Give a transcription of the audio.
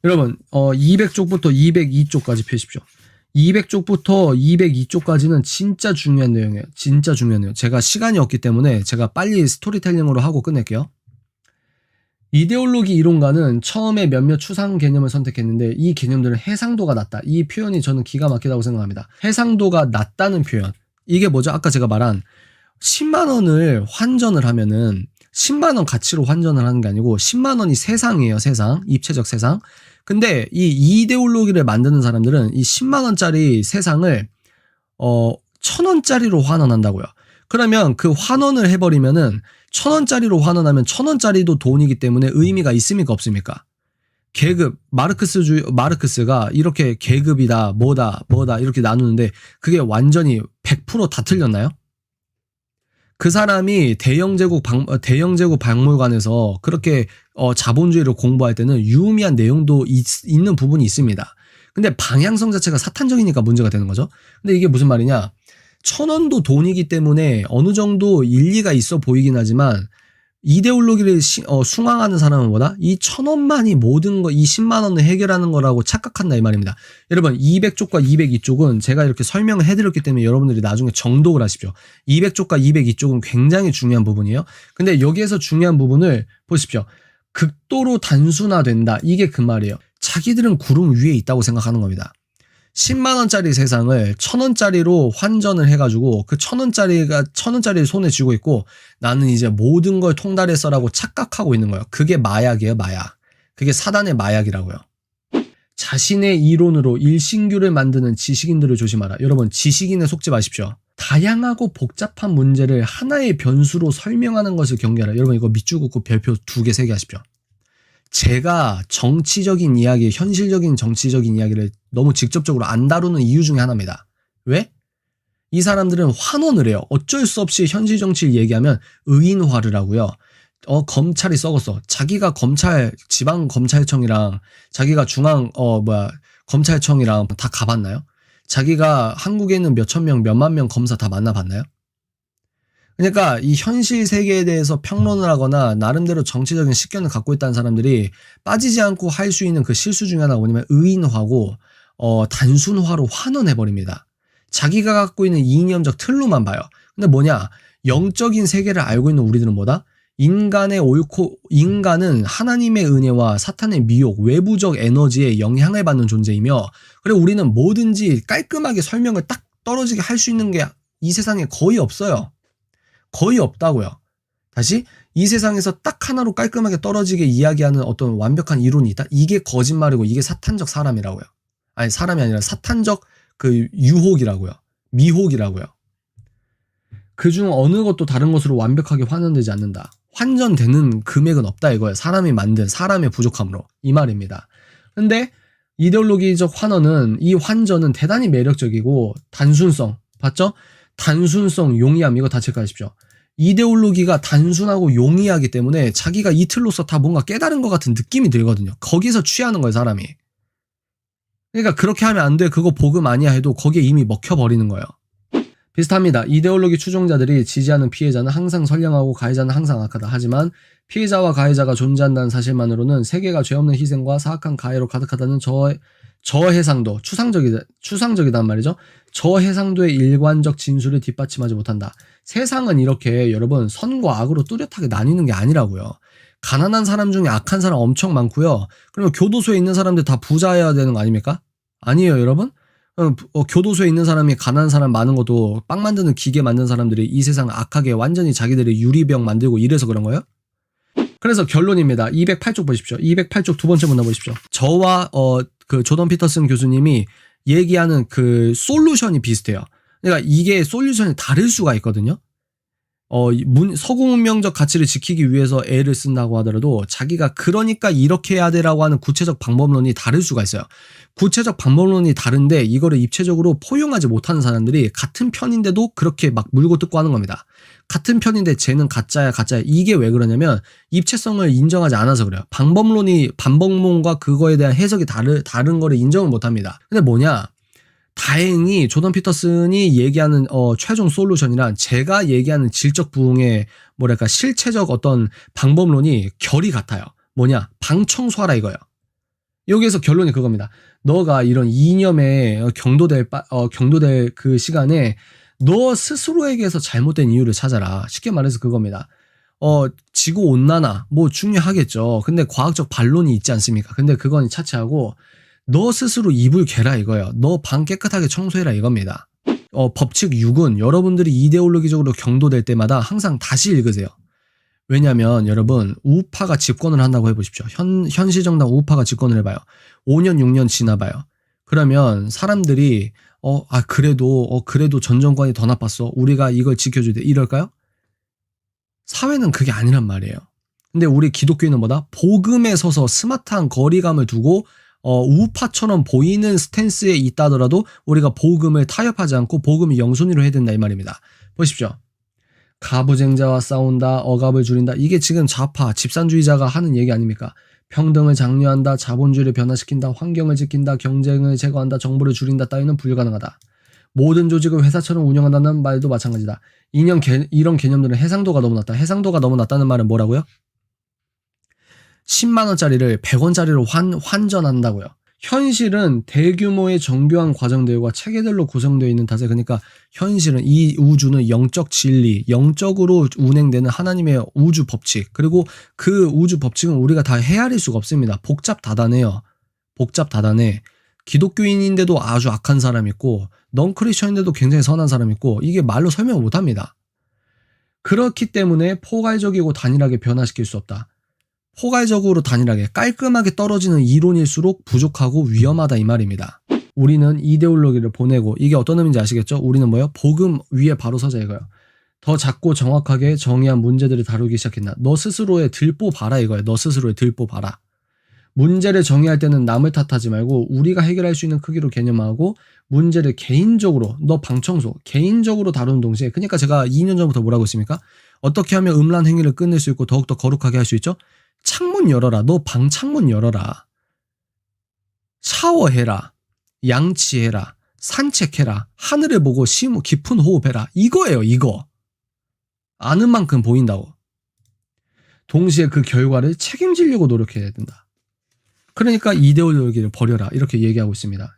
여러분 200쪽부터 202쪽까지 펴십시오. 200쪽부터 202쪽까지는 진짜 중요한 내용이에요. 진짜 중요한 내용. 제가 시간이 없기 때문에 제가 빨리 스토리텔링으로 하고 끝낼게요. 이데올로기 이론가는 처음에 몇몇 추상 개념을 선택했는데 이 개념들은 해상도가 낮다. 이 표현이 저는 기가 막히다고 생각합니다. 해상도가 낮다는 표현. 이게 뭐죠? 아까 제가 말한 10만 원을 환전을 하면은 10만 원 가치로 환전을 하는 게 아니고 10만 원이 세상이에요. 세상. 입체적 세상. 근데 이 이데올로기를 만드는 사람들은 이 10만 원짜리 세상을 1000원짜리로 환원한다고요. 그러면 그 환원을 해버리면은 1000원짜리로 환원하면 1000원짜리도 돈이기 때문에 의미가 있습니까 없습니까? 계급, 마르크스가 이렇게 계급이다 뭐다 이렇게 나누는데 그게 완전히 100% 다 틀렸나요? 그 사람이 대영제국 박물관에서 그렇게 자본주의를 공부할 때는 유의미한 내용도 있는 부분이 있습니다. 근데 방향성 자체가 사탄적이니까 문제가 되는 거죠. 근데 이게 무슨 말이냐? 1000원도 돈이기 때문에 어느 정도 일리가 있어 보이긴 하지만 이데올로기를 숭앙하는 사람은 뭐다? 이 1000원만이 모든 거, 이 10만 원을 해결하는 거라고 착각한다 이 말입니다. 여러분 200쪽과 202쪽은 제가 이렇게 설명을 해드렸기 때문에 여러분들이 나중에 정독을 하십시오. 200쪽과 202쪽은 굉장히 중요한 부분이에요. 근데 여기에서 중요한 부분을 보십시오. 극도로 단순화된다. 이게 그 말이에요. 자기들은 구름 위에 있다고 생각하는 겁니다. 10만원짜리 세상을 1000원짜리로 환전을 해가지고 그 1000원짜리를 손에 쥐고 있고 나는 이제 모든 걸 통달했어라고 착각하고 있는 거예요. 그게 마약이에요, 마약. 그게 사단의 마약이라고요. 자신의 이론으로 일신규를 만드는 지식인들을 조심하라. 여러분, 지식인에 속지 마십시오. 다양하고 복잡한 문제를 하나의 변수로 설명하는 것을 경계하라. 여러분, 이거 밑줄 긋고 별표 2개, 3개 하십시오. 제가 정치적인 이야기, 현실적인 정치적인 이야기를 너무 직접적으로 안 다루는 이유 중에 하나입니다. 왜? 이 사람들은 환원을 해요. 어쩔 수 없이 현실 정치를 얘기하면 의인화를 하고요. 검찰이 썩었어. 자기가 지방검찰청이랑 자기가 검찰청이랑 다 가봤나요? 자기가 한국에 있는 몇천 명, 몇만 명 검사 다 만나봤나요? 그러니까 이 현실 세계에 대해서 평론을 하거나 나름대로 정치적인 식견을 갖고 있다는 사람들이 빠지지 않고 할 수 있는 그 실수 중에 하나가 뭐냐면 의인화고 단순화로 환원해버립니다. 자기가 갖고 있는 이념적 틀로만 봐요. 근데 뭐냐? 영적인 세계를 알고 있는 우리들은 뭐다? 인간은 하나님의 은혜와 사탄의 미혹, 외부적 에너지에 영향을 받는 존재이며 그리고 우리는 뭐든지 깔끔하게 설명을 딱 떨어지게 할 수 있는 게 이 세상에 거의 없어요. 거의 없다고요. 다시 이 세상에서 딱 하나로 깔끔하게 떨어지게 이야기하는 어떤 완벽한 이론이 있다? 이게 거짓말이고 이게 사탄적 사람이라고요. 아니 사람이 아니라 사탄적 그 유혹이라고요. 미혹이라고요. 그중 어느 것도 다른 것으로 완벽하게 환원되지 않는다. 환전되는 금액은 없다 이거예요. 사람이 만든 사람의 부족함으로 이 말입니다. 근데 이데올로기적 이 환전은 대단히 매력적이고 단순성 봤죠? 단순성, 용이함 이거 다 체크하십시오. 이데올로기가 단순하고 용이하기 때문에 자기가 이틀로서 다 뭔가 깨달은 것 같은 느낌이 들거든요. 거기서 취하는 거예요, 사람이. 그러니까 그렇게 하면 안 돼. 그거 복음 아니야 해도 거기에 이미 먹혀버리는 거예요. 비슷합니다. 이데올로기 추종자들이 지지하는 피해자는 항상 선량하고 가해자는 항상 악하다. 하지만 피해자와 가해자가 존재한다는 사실만으로는 세계가 죄 없는 희생과 사악한 가해로 가득하다는 저해상도, 추상적이단 말이죠. 저해상도의 일관적 진술을 뒷받침하지 못한다. 세상은 이렇게 여러분 선과 악으로 뚜렷하게 나뉘는 게 아니라고요. 가난한 사람 중에 악한 사람 엄청 많고요. 그러면 교도소에 있는 사람들 다 부자여야 되는 거 아닙니까? 아니에요, 여러분? 교도소에 있는 사람이 가난한 사람 많은 것도 빵 만드는 기계 만든 사람들이 이 세상 악하게 완전히 자기들이 유리병 만들고 이래서 그런 거예요? 그래서 결론입니다. 208쪽 보십시오. 208쪽 두 번째 문단 보십시오. 저와 그 조던 피터슨 교수님이 얘기하는 그 솔루션이 비슷해요. 그러니까 이게 솔루션이 다를 수가 있거든요. 서구 문명적 가치를 지키기 위해서 애를 쓴다고 하더라도 자기가 그러니까 이렇게 해야 되라고 하는 구체적 방법론이 다를 수가 있어요. 구체적 방법론이 다른데 이거를 입체적으로 포용하지 못하는 사람들이 같은 편인데도 그렇게 막 물고 뜯고 하는 겁니다. 같은 편인데 쟤는 가짜야. 이게 왜 그러냐면 입체성을 인정하지 않아서 그래요. 반복론과 그거에 대한 해석이 다른 거를 인정을 못합니다. 근데 뭐냐? 다행히 조던 피터슨이 얘기하는 최종 솔루션이란 제가 얘기하는 질적 부흥의 실체적 어떤 방법론이 결이 같아요. 뭐냐? 방 청소하라 이거예요. 여기에서 결론이 그겁니다. 너가 이런 이념에 경도될 그 시간에 너 스스로에게서 잘못된 이유를 찾아라. 쉽게 말해서 그겁니다. 지구 온난화 뭐 중요하겠죠. 근데 과학적 반론이 있지 않습니까? 근데 그건 차치하고 너 스스로 이불 개라 이거예요. 너 방 깨끗하게 청소해라 이겁니다. 법칙 6은 여러분들이 이데올로기적으로 경도될 때마다 항상 다시 읽으세요. 왜냐면 여러분 우파가 집권을 한다고 해보십시오. 현시정당 우파가 집권을 해봐요. 5년 6년 지나봐요. 그러면 사람들이 그래도 전 정권이 더 나빴어. 우리가 이걸 지켜줘야 돼. 이럴까요? 사회는 그게 아니란 말이에요. 근데 우리 기독교인은 뭐다? 복음에 서서 스마트한 거리감을 두고 우파처럼 보이는 스탠스에 있다더라도 우리가 복음을 타협하지 않고 복음을 영순위로 해야 된다 이 말입니다. 보십시오. 가부쟁자와 싸운다, 억압을 줄인다. 이게 지금 좌파, 집산주의자가 하는 얘기 아닙니까? 평등을 장려한다, 자본주의를 변화시킨다, 환경을 지킨다, 경쟁을 제거한다, 정보를 줄인다 따위는 불가능하다. 모든 조직을 회사처럼 운영한다는 말도 마찬가지다. 이런 개념들은 해상도가 너무 낮다. 해상도가 너무 낮다는 말은 뭐라고요? 10만원짜리를 100원짜리로 환전한다고요. 현실은 대규모의 정교한 과정들과 체계들로 구성되어 있는 탓에 그러니까 현실은 이 우주는 영적 진리, 영적으로 운행되는 하나님의 우주 법칙 그리고 그 우주 법칙은 우리가 다 헤아릴 수가 없습니다. 복잡다단해요. 복잡다단해. 기독교인인데도 아주 악한 사람 있고 넌크리스천인데도 굉장히 선한 사람 있고 이게 말로 설명을 못합니다. 그렇기 때문에 포괄적이고 단일하게 변화시킬 수 없다. 포괄적으로 단일하게 깔끔하게 떨어지는 이론일수록 부족하고 위험하다 이 말입니다. 우리는 이데올로기를 보내고 이게 어떤 의미인지 아시겠죠? 우리는 뭐예요? 복음 위에 바로 서자 이거예요. 더 작고 정확하게 정의한 문제들을 다루기 시작했나. 너 스스로의 들보 봐라 이거예요. 너 스스로의 들보 봐라. 문제를 정의할 때는 남을 탓하지 말고 우리가 해결할 수 있는 크기로 개념화하고 문제를 개인적으로 너 방청소 개인적으로 다루는 동시에 그러니까 제가 2년 전부터 뭐라고 했습니까? 어떻게 하면 음란 행위를 끝낼 수 있고 더욱더 거룩하게 할 수 있죠? 창문 열어라. 너 방 창문 열어라. 샤워해라. 양치해라. 산책해라. 하늘을 보고 깊은 호흡해라. 이거예요. 이거. 아는 만큼 보인다고. 동시에 그 결과를 책임지려고 노력해야 된다. 그러니까 이데올로기를 버려라. 이렇게 얘기하고 있습니다.